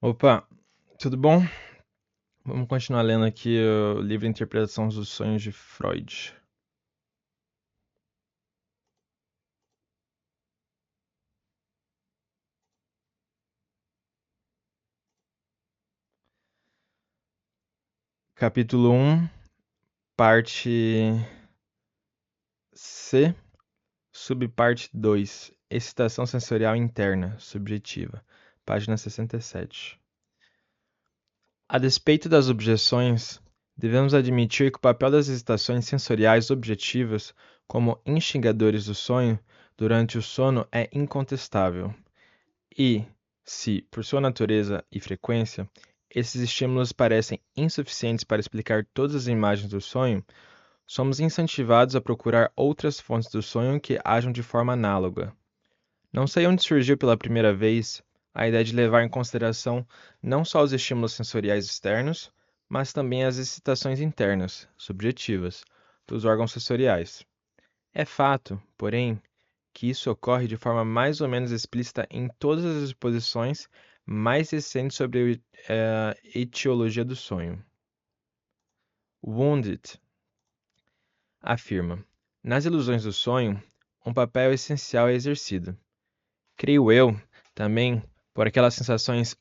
Opa, tudo bom? Vamos continuar lendo aqui o livro Interpretação dos Sonhos de Freud. Capítulo 1, parte C, subparte 2, excitação sensorial interna, subjetiva, página 67. A despeito das objeções, devemos admitir que o papel das excitações sensoriais objetivas como instigadores do sonho durante o sono é incontestável. E, se, por sua natureza e frequência, esses estímulos parecem insuficientes para explicar todas as imagens do sonho, somos incentivados a procurar outras fontes do sonho que ajam de forma análoga. Não sei onde surgiu pela primeira vez a ideia de levar em consideração não só os estímulos sensoriais externos, mas também as excitações internas, subjetivas, dos órgãos sensoriais. É fato, porém, que isso ocorre de forma mais ou menos explícita em todas as exposições mais recentes sobre a etiologia do sonho. Wounded afirma: nas ilusões do sonho, um papel essencial é exercido. Creio eu, também, por aquelas sensações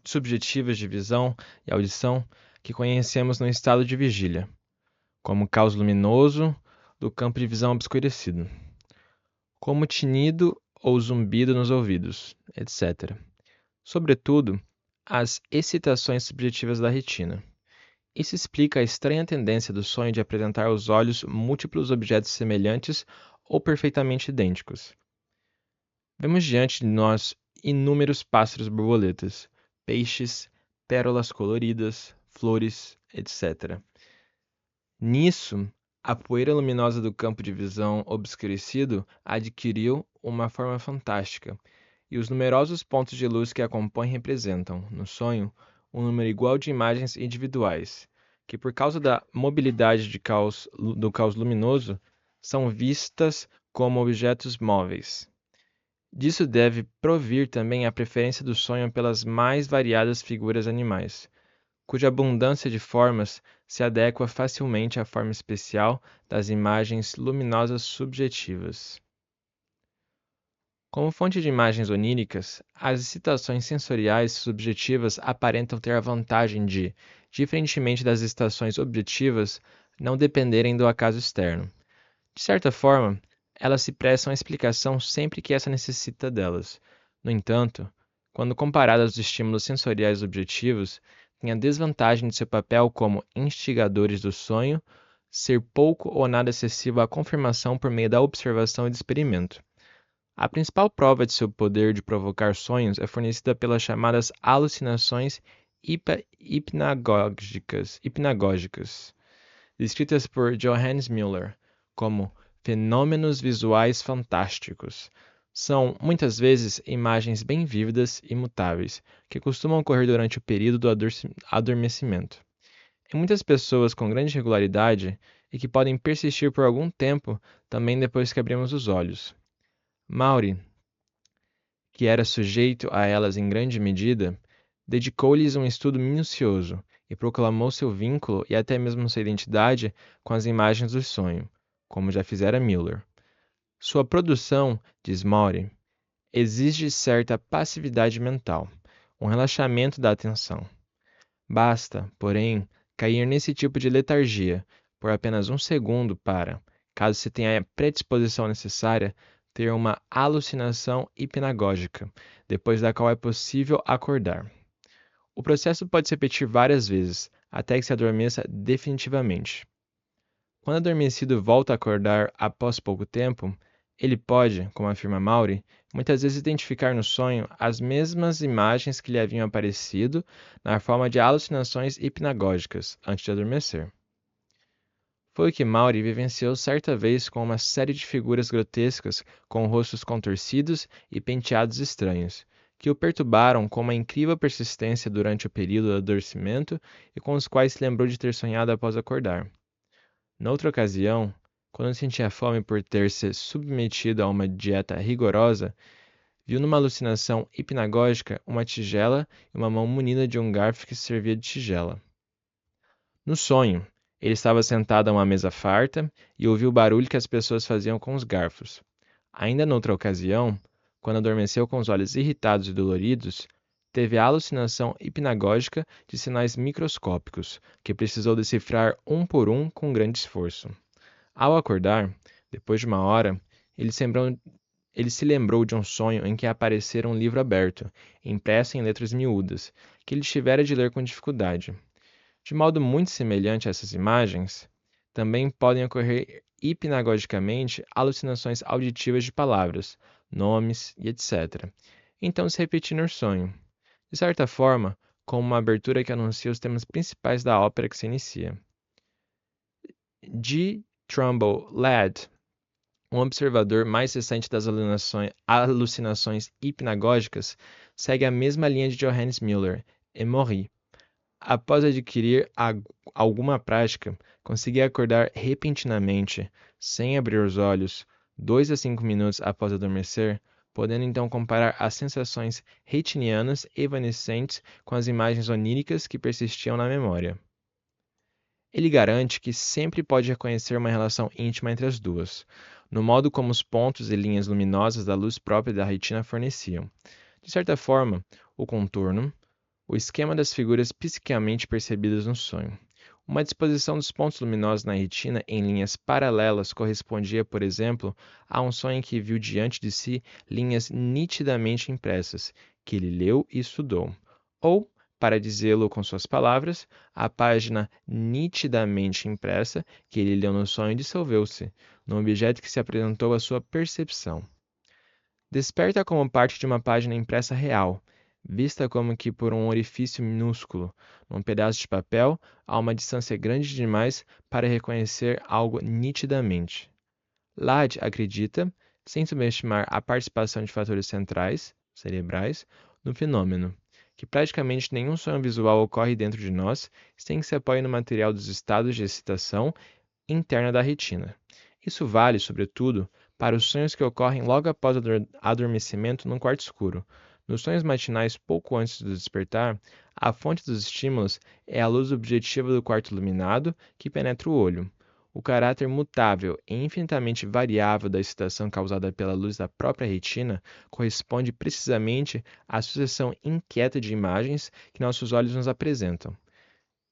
subjetivas de visão e audição que conhecemos no estado de vigília, como caos luminoso do campo de visão obscurecido, como tinido ou zumbido nos ouvidos, etc. Sobretudo, as excitações subjetivas da retina. Isso explica a estranha tendência do sonho de apresentar aos olhos múltiplos objetos semelhantes ou perfeitamente idênticos. Vemos diante de nós inúmeros pássaros borboletas, peixes, pérolas coloridas, flores, etc. Nisso, a poeira luminosa do campo de visão obscurecido adquiriu uma forma fantástica, e os numerosos pontos de luz que a compõem representam, no sonho, um número igual de imagens individuais, que por causa da mobilidade do caos luminoso, são vistas como objetos móveis. Disso deve provir também a preferência do sonho pelas mais variadas figuras animais, cuja abundância de formas se adequa facilmente à forma especial das imagens luminosas subjetivas. Como fonte de imagens oníricas, as excitações sensoriais subjetivas aparentam ter a vantagem de, diferentemente das excitações objetivas, não dependerem do acaso externo. De certa forma, elas se prestam à explicação sempre que essa necessita delas. No entanto, quando comparadas aos estímulos sensoriais objetivos, têm a desvantagem de seu papel como instigadores do sonho ser pouco ou nada acessível à confirmação por meio da observação e do experimento. A principal prova de seu poder de provocar sonhos é fornecida pelas chamadas alucinações hipnagógicas, descritas por Johannes Müller como fenômenos visuais fantásticos. São, muitas vezes, imagens bem vívidas e mutáveis, que costumam ocorrer durante o período do adormecimento. Em muitas pessoas com grande regularidade e que podem persistir por algum tempo também depois que abrimos os olhos. Maury, que era sujeito a elas em grande medida, dedicou-lhes um estudo minucioso e proclamou seu vínculo e até mesmo sua identidade com as imagens do sonho, como já fizera Müller. Sua produção, diz Maury, exige certa passividade mental, um relaxamento da atenção. Basta, porém, cair nesse tipo de letargia por apenas um segundo para, caso se tenha a predisposição necessária, ter uma alucinação hipnagógica, depois da qual é possível acordar. O processo pode se repetir várias vezes, até que se adormeça definitivamente. Quando adormecido volta a acordar após pouco tempo, ele pode, como afirma Maury, muitas vezes identificar no sonho as mesmas imagens que lhe haviam aparecido na forma de alucinações hipnagógicas antes de adormecer. Foi o que Maury vivenciou certa vez com uma série de figuras grotescas com rostos contorcidos e penteados estranhos, que o perturbaram com uma incrível persistência durante o período do adormecimento e com os quais se lembrou de ter sonhado após acordar. Noutra ocasião, quando sentia fome por ter se submetido a uma dieta rigorosa, Viu numa alucinação hipnagógica uma tigela e uma mão munida de um garfo que servia de tigela. No sonho, ele estava sentado a uma mesa farta e ouviu o barulho que as pessoas faziam com os garfos. Ainda noutra ocasião, quando adormeceu com os olhos irritados e doloridos, teve a alucinação hipnagógica de sinais microscópicos, que precisou decifrar um por um com grande esforço. Ao acordar, depois de uma hora, ele se lembrou de um sonho em que aparecera um livro aberto, impresso em letras miúdas, que ele tivera de ler com dificuldade. De modo muito semelhante a essas imagens, também podem ocorrer hipnagogicamente alucinações auditivas de palavras, nomes e etc. Então se repetir no sonho, de certa forma, como uma abertura que anuncia os temas principais da ópera que se inicia. G. Trumbull Ladd, um observador mais recente das alucinações hipnagógicas, segue a mesma linha de Johannes Müller, Emory. Após adquirir alguma prática, conseguia acordar repentinamente, sem abrir os olhos, 2 a 5 minutos após adormecer, podendo então comparar as sensações retinianas evanescentes com as imagens oníricas que persistiam na memória. Ele garante que sempre pode reconhecer uma relação íntima entre as duas, no modo como os pontos e linhas luminosas da luz própria da retina forneciam. De certa forma, o contorno, o esquema das figuras psiquicamente percebidas no sonho. Uma disposição dos pontos luminosos na retina em linhas paralelas correspondia, por exemplo, a um sonho em que viu diante de si linhas nitidamente impressas, que ele leu e estudou. Ou, para dizê-lo com suas palavras, a página nitidamente impressa que ele leu no sonho dissolveu-se, num objeto que se apresentou à sua percepção. Desperta como parte de uma página impressa real, vista como que por um orifício minúsculo, num pedaço de papel, a uma distância grande demais para reconhecer algo nitidamente. Ladd acredita, sem subestimar a participação de fatores centrais, cerebrais, no fenômeno, que praticamente nenhum sonho visual ocorre dentro de nós sem que se apoie no material dos estados de excitação interna da retina. Isso vale, sobretudo, para os sonhos que ocorrem logo após o adormecimento num quarto escuro. Nos sonhos matinais pouco antes do despertar, a fonte dos estímulos é a luz objetiva do quarto iluminado que penetra o olho. O caráter mutável e infinitamente variável da excitação causada pela luz da própria retina corresponde precisamente à sucessão inquieta de imagens que nossos olhos nos apresentam.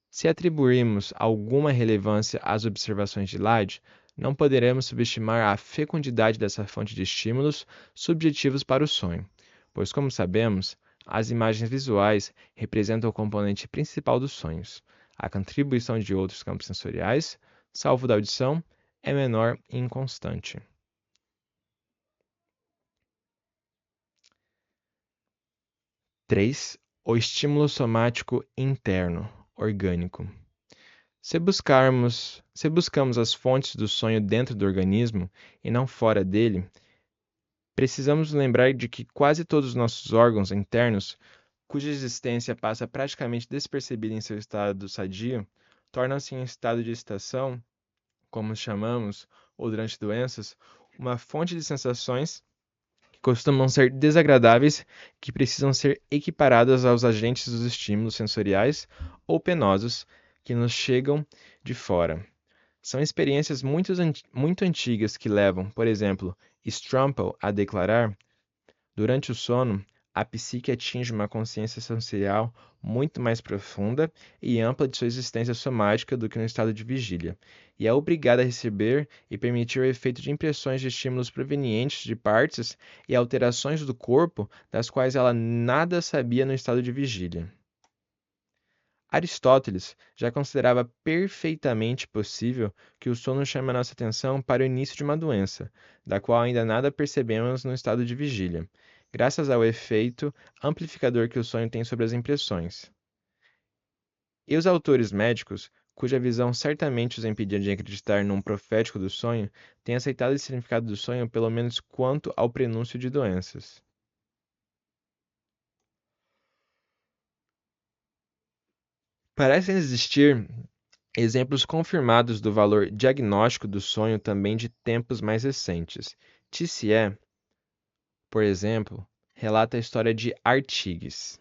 Se atribuirmos alguma relevância às observações de Ladd, não poderemos subestimar a fecundidade dessa fonte de estímulos subjetivos para o sonho, pois, como sabemos, as imagens visuais representam o componente principal dos sonhos. A contribuição de outros campos sensoriais, salvo da audição, é menor e inconstante. 3. O estímulo somático interno, orgânico. Se buscamos as fontes do sonho dentro do organismo e não fora dele, precisamos lembrar de que quase todos os nossos órgãos internos, cuja existência passa praticamente despercebida em seu estado sadio, tornam-se em estado de excitação, como os chamamos, ou durante doenças, uma fonte de sensações que costumam ser desagradáveis, que precisam ser equiparadas aos agentes dos estímulos sensoriais ou penosos que nos chegam de fora. São experiências muito antigas que levam, por exemplo, Strumpel a declarar: durante o sono, a psique atinge uma consciência sensorial muito mais profunda e ampla de sua existência somática do que no estado de vigília, e é obrigada a receber e permitir o efeito de impressões de estímulos provenientes de partes e alterações do corpo das quais ela nada sabia no estado de vigília. Aristóteles já considerava perfeitamente possível que o sono chame a nossa atenção para o início de uma doença, da qual ainda nada percebemos no estado de vigília, graças ao efeito amplificador que o sonho tem sobre as impressões. E os autores médicos, cuja visão certamente os impedia de acreditar num profético do sonho, têm aceitado esse significado do sonho pelo menos quanto ao prenúncio de doenças. Parecem existir exemplos confirmados do valor diagnóstico do sonho também de tempos mais recentes. Tissier, por exemplo, relata a história de Artigas,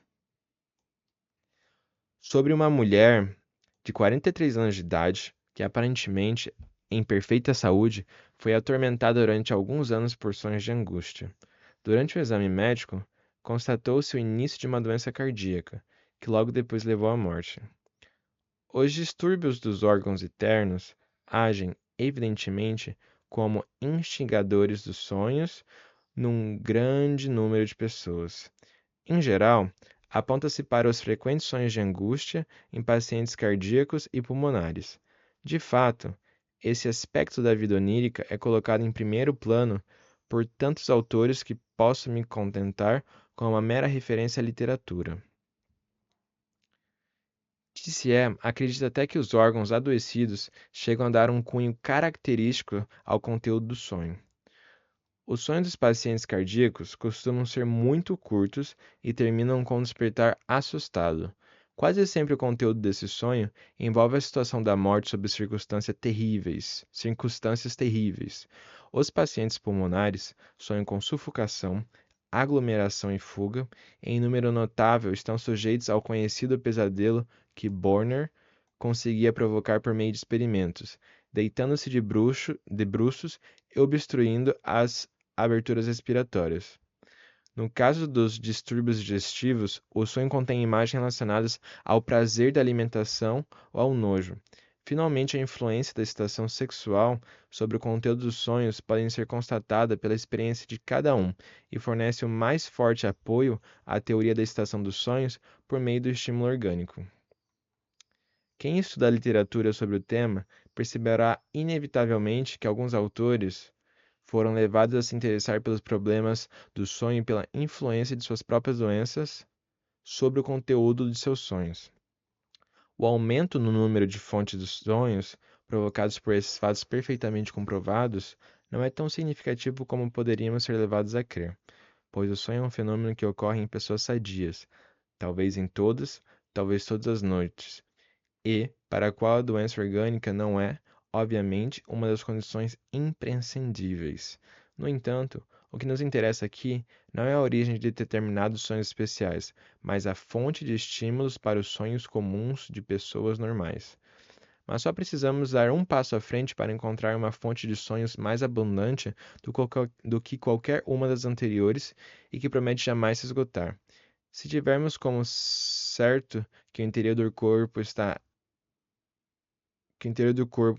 sobre uma mulher de 43 anos de idade que, aparentemente em perfeita saúde, foi atormentada durante alguns anos por sonhos de angústia. Durante o exame médico, constatou-se o início de uma doença cardíaca, que logo depois levou à morte. Os distúrbios dos órgãos internos agem, evidentemente, como instigadores dos sonhos num grande número de pessoas. Em geral, aponta-se para os frequentes sonhos de angústia em pacientes cardíacos e pulmonares. De fato, esse aspecto da vida onírica é colocado em primeiro plano por tantos autores que posso me contentar com uma mera referência à literatura. Tissier acredita até que os órgãos adoecidos chegam a dar um cunho característico ao conteúdo do sonho. Os sonhos dos pacientes cardíacos costumam ser muito curtos e terminam com um despertar assustado. Quase sempre o conteúdo desse sonho envolve a situação da morte sob circunstâncias terríveis. Os pacientes pulmonares sonham com sufocação, aglomeração e fuga. Em número notável, estão sujeitos ao conhecido pesadelo que Borner conseguia provocar por meio de experimentos, deitando-se de bruços e obstruindo as aberturas respiratórias. No caso dos distúrbios digestivos, o sonho contém imagens relacionadas ao prazer da alimentação ou ao nojo. Finalmente, a influência da excitação sexual sobre o conteúdo dos sonhos pode ser constatada pela experiência de cada um e fornece o mais forte apoio à teoria da excitação dos sonhos por meio do estímulo orgânico. Quem estuda a literatura sobre o tema perceberá inevitavelmente que alguns autores foram levados a se interessar pelos problemas do sonho e pela influência de suas próprias doenças sobre o conteúdo de seus sonhos. O aumento no número de fontes dos sonhos, provocados por esses fatos perfeitamente comprovados, não é tão significativo como poderíamos ser levados a crer, pois o sonho é um fenômeno que ocorre em pessoas sadias, talvez todas as noites, e para a qual a doença orgânica não é, obviamente, uma das condições imprescindíveis. No entanto, o que nos interessa aqui não é a origem de determinados sonhos especiais, mas a fonte de estímulos para os sonhos comuns de pessoas normais. Mas só precisamos dar um passo à frente para encontrar uma fonte de sonhos mais abundante do que qualquer uma das anteriores e que promete jamais se esgotar. Se tivermos como certo que o inteiro do corpo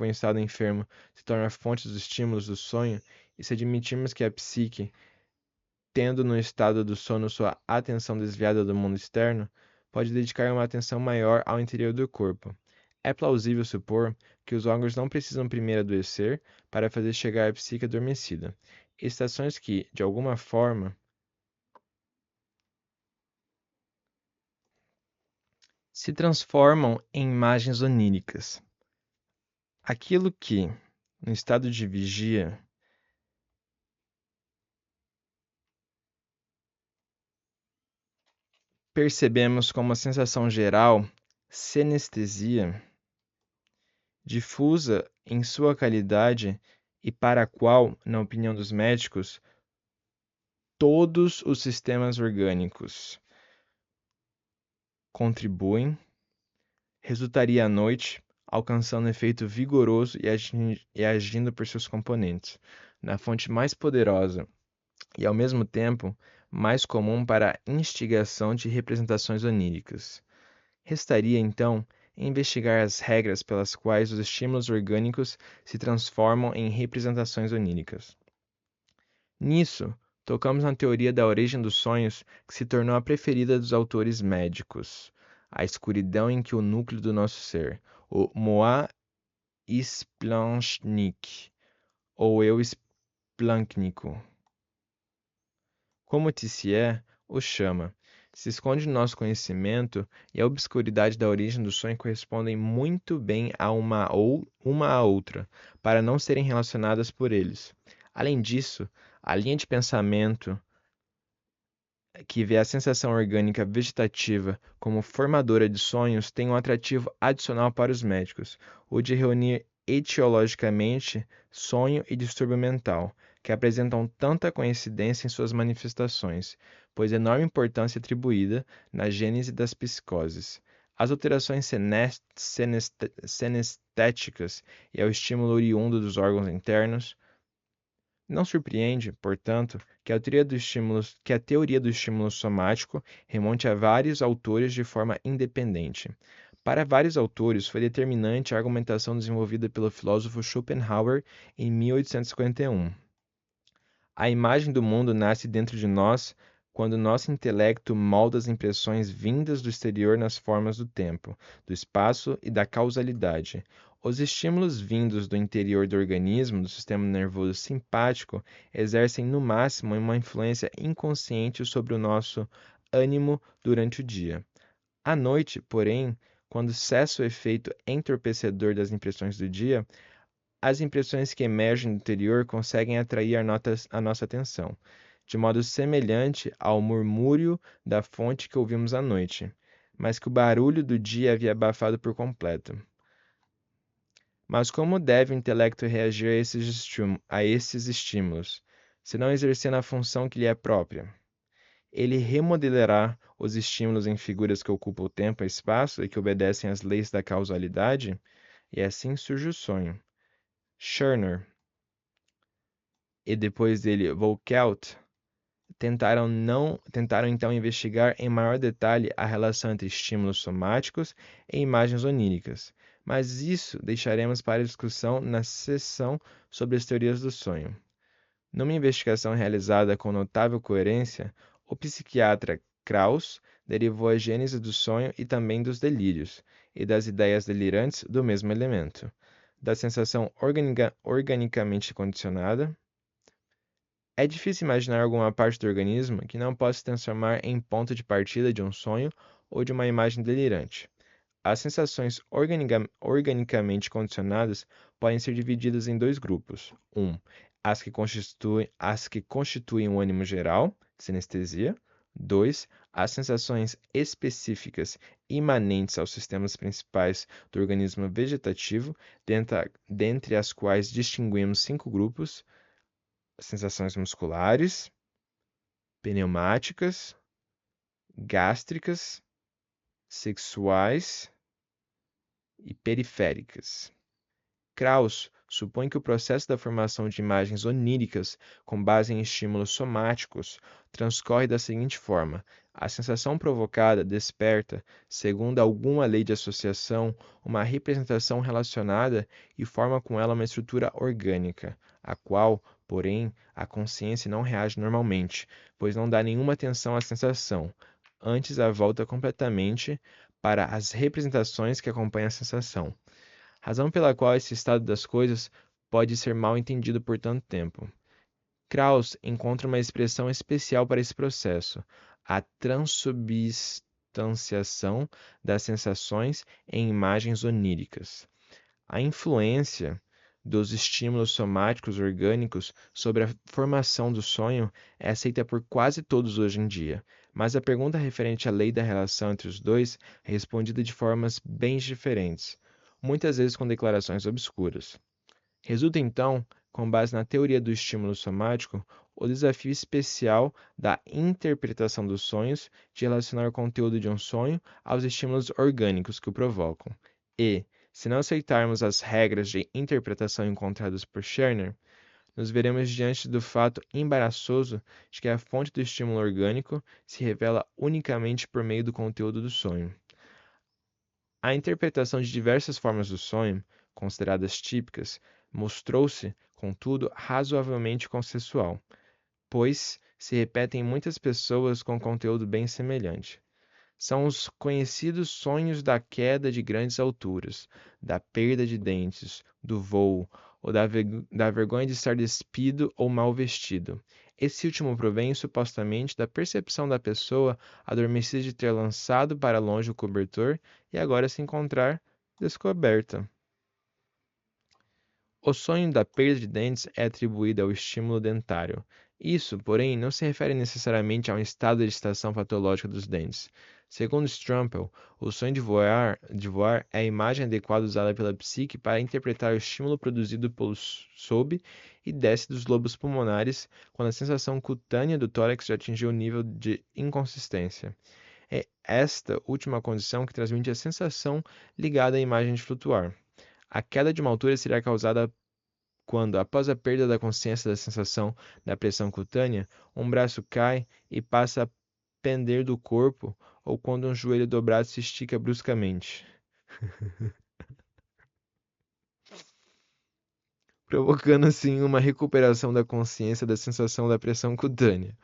em estado enfermo se torna fonte dos estímulos do sonho, e se admitirmos que a psique, tendo no estado do sono sua atenção desviada do mundo externo, pode dedicar uma atenção maior ao interior do corpo. É plausível supor que os órgãos não precisam primeiro adoecer para fazer chegar a psique adormecida. Estações que, de alguma forma, se transformam em imagens oníricas. Aquilo que, no estado de vigia, percebemos como a sensação geral, sinestesia, difusa em sua qualidade e para a qual, na opinião dos médicos, todos os sistemas orgânicos contribuem, resultaria à noite, alcançando efeito vigoroso e agindo por seus componentes, na fonte mais poderosa e, ao mesmo tempo, mais comum para a instigação de representações oníricas. Restaria, então, investigar as regras pelas quais os estímulos orgânicos se transformam em representações oníricas. Nisso, tocamos na teoria da origem dos sonhos, que se tornou a preferida dos autores médicos, a escuridão em que o núcleo do nosso ser, o moi splanchnick, ou eu splâncnico, como Tissier o chama, se esconde no nosso conhecimento, e a obscuridade da origem do sonho correspondem muito bem a uma à outra, para não serem relacionadas por eles. Além disso, a linha de pensamento que vê a sensação orgânica vegetativa como formadora de sonhos tem um atrativo adicional para os médicos, o de reunir etiologicamente sonho e distúrbio mental, que apresentam tanta coincidência em suas manifestações, pois enorme importância é atribuída na gênese das psicoses. As alterações senestéticas e ao estímulo oriundo dos órgãos internos. Não surpreende, portanto, que a teoria do estímulo somático remonte a vários autores de forma independente. Para vários autores, foi determinante a argumentação desenvolvida pelo filósofo Schopenhauer em 1851. A imagem do mundo nasce dentro de nós quando nosso intelecto molda as impressões vindas do exterior nas formas do tempo, do espaço e da causalidade. Os estímulos vindos do interior do organismo, do sistema nervoso simpático, exercem no máximo uma influência inconsciente sobre o nosso ânimo durante o dia. À noite, porém, quando cessa o efeito entorpecedor das impressões do dia, as impressões que emergem do interior conseguem atrair a nossa atenção, de modo semelhante ao murmúrio da fonte que ouvimos à noite, mas que o barulho do dia havia abafado por completo. Mas como deve o intelecto reagir a esses estímulos, se não exercendo a função que lhe é própria? Ele remodelará os estímulos em figuras que ocupam o tempo e espaço e que obedecem às leis da causalidade? E assim surge o sonho. Scherner e depois dele Volkelt tentaram então investigar em maior detalhe a relação entre estímulos somáticos e imagens oníricas, mas isso deixaremos para discussão na seção sobre as teorias do sonho. Numa investigação realizada com notável coerência, o psiquiatra Krauss derivou a gênese do sonho e também dos delírios, e das ideias delirantes do mesmo elemento, da sensação organicamente condicionada. É difícil imaginar alguma parte do organismo que não possa se transformar em ponto de partida de um sonho ou de uma imagem delirante. As sensações organicamente condicionadas podem ser divididas em dois grupos. As que constituem o ânimo geral, sinestesia. 2. As sensações específicas imanentes aos sistemas principais do organismo vegetativo, dentre as quais distinguimos 5 grupos: sensações musculares, pneumáticas, gástricas, sexuais e periféricas. Krauss supõe que o processo da formação de imagens oníricas com base em estímulos somáticos transcorre da seguinte forma: a sensação provocada desperta, segundo alguma lei de associação, uma representação relacionada e forma com ela uma estrutura orgânica, a qual, porém, a consciência não reage normalmente, pois não dá nenhuma atenção à sensação, antes a volta completamente para as representações que acompanham a sensação, razão pela qual esse estado das coisas pode ser mal entendido por tanto tempo. Krauss encontra uma expressão especial para esse processo: a transubstanciação das sensações em imagens oníricas. A influência dos estímulos somáticos orgânicos sobre a formação do sonho é aceita por quase todos hoje em dia, mas a pergunta referente à lei da relação entre os dois é respondida de formas bem diferentes, muitas vezes com declarações obscuras. Resulta então, com base na teoria do estímulo somático, o desafio especial da interpretação dos sonhos de relacionar o conteúdo de um sonho aos estímulos orgânicos que o provocam. E, se não aceitarmos as regras de interpretação encontradas por Scherner, nos veremos diante do fato embaraçoso de que a fonte do estímulo orgânico se revela unicamente por meio do conteúdo do sonho. A interpretação de diversas formas do sonho, consideradas típicas, mostrou-se, contudo, razoavelmente consensual, pois se repetem em muitas pessoas com conteúdo bem semelhante. São os conhecidos sonhos da queda de grandes alturas, da perda de dentes, do voo, ou da vergonha de estar despido ou mal vestido. Esse último provém supostamente da percepção da pessoa adormecida de ter lançado para longe o cobertor e agora se encontrar descoberta. O sonho da perda de dentes é atribuído ao estímulo dentário. Isso, porém, não se refere necessariamente a um estado de agitação patológica dos dentes. Segundo Strumpel, o sonho de voar é a imagem adequada usada pela psique para interpretar o estímulo produzido sob e desce dos lobos pulmonares quando a sensação cutânea do tórax já atingiu o nível de inconsistência. É esta última condição que transmite a sensação ligada à imagem de flutuar. A queda de uma altura será causada quando, após a perda da consciência da sensação da pressão cutânea, um braço cai e passa a pender do corpo, ou quando um joelho dobrado se estica bruscamente, provocando assim uma recuperação da consciência da sensação da pressão cutânea.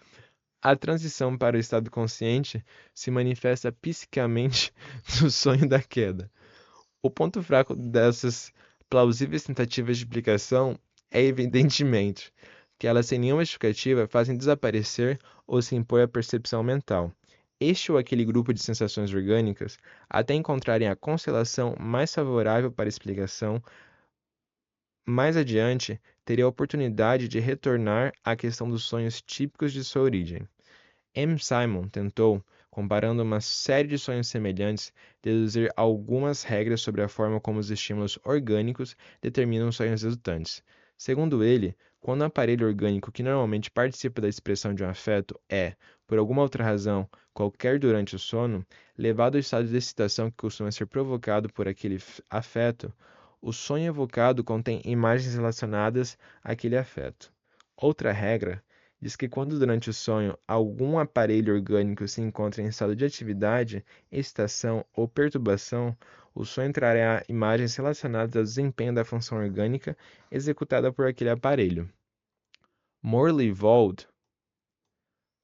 A transição para o estado consciente se manifesta psiquicamente no sonho da queda. O ponto fraco dessas plausíveis tentativas de explicação é, evidentemente, que elas sem nenhuma justificativa fazem desaparecer ou se impor a percepção mental. Este ou aquele grupo de sensações orgânicas, até encontrarem a constelação mais favorável para a explicação, mais adiante teria a oportunidade de retornar à questão dos sonhos típicos de sua origem. M. Simon tentou, comparando uma série de sonhos semelhantes, deduzir algumas regras sobre a forma como os estímulos orgânicos determinam os sonhos resultantes. Segundo ele, quando o aparelho orgânico que normalmente participa da expressão de um afeto é, por alguma outra razão, qualquer durante o sono, levado ao estado de excitação que costuma ser provocado por aquele afeto, o sonho evocado contém imagens relacionadas àquele afeto. Outra regra diz que quando durante o sonho algum aparelho orgânico se encontra em estado de atividade, excitação ou perturbação, o sonho trará imagens relacionadas ao desempenho da função orgânica executada por aquele aparelho. Morley-Vold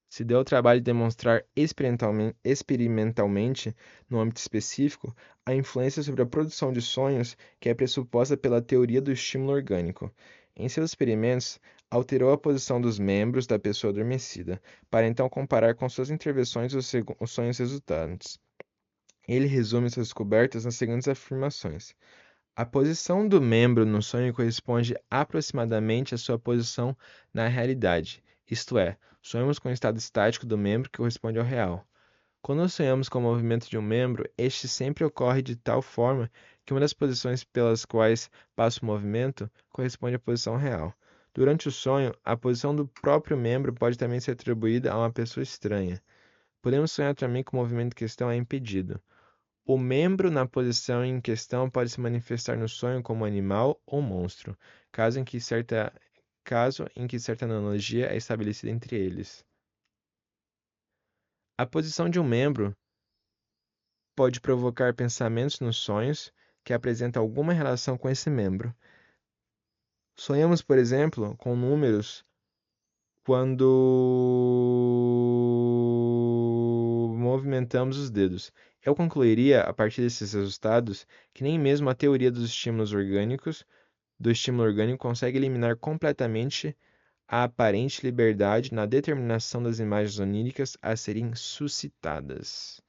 se deu ao trabalho de demonstrar experimentalmente, no âmbito específico, a influência sobre a produção de sonhos que é pressuposta pela teoria do estímulo orgânico. Em seus experimentos, alterou a posição dos membros da pessoa adormecida, para então comparar com suas intervenções os sonhos resultantes. Ele resume suas descobertas nas seguintes afirmações. A posição do membro no sonho corresponde aproximadamente à sua posição na realidade, isto é, sonhamos com o estado estático do membro que corresponde ao real. Quando sonhamos com o movimento de um membro, este sempre ocorre de tal forma que uma das posições pelas quais passa o movimento corresponde à posição real. Durante o sonho, a posição do próprio membro pode também ser atribuída a uma pessoa estranha. Podemos sonhar também que o movimento em questão é impedido. O membro na posição em questão pode se manifestar no sonho como animal ou monstro, caso em que certa analogia é estabelecida entre eles. A posição de um membro pode provocar pensamentos nos sonhos que apresentam alguma relação com esse membro. Sonhamos, por exemplo, com números quando movimentamos os dedos. Eu concluiria, a partir desses resultados, que nem mesmo a teoria do estímulo orgânico consegue eliminar completamente a aparente liberdade na determinação das imagens oníricas a serem suscitadas.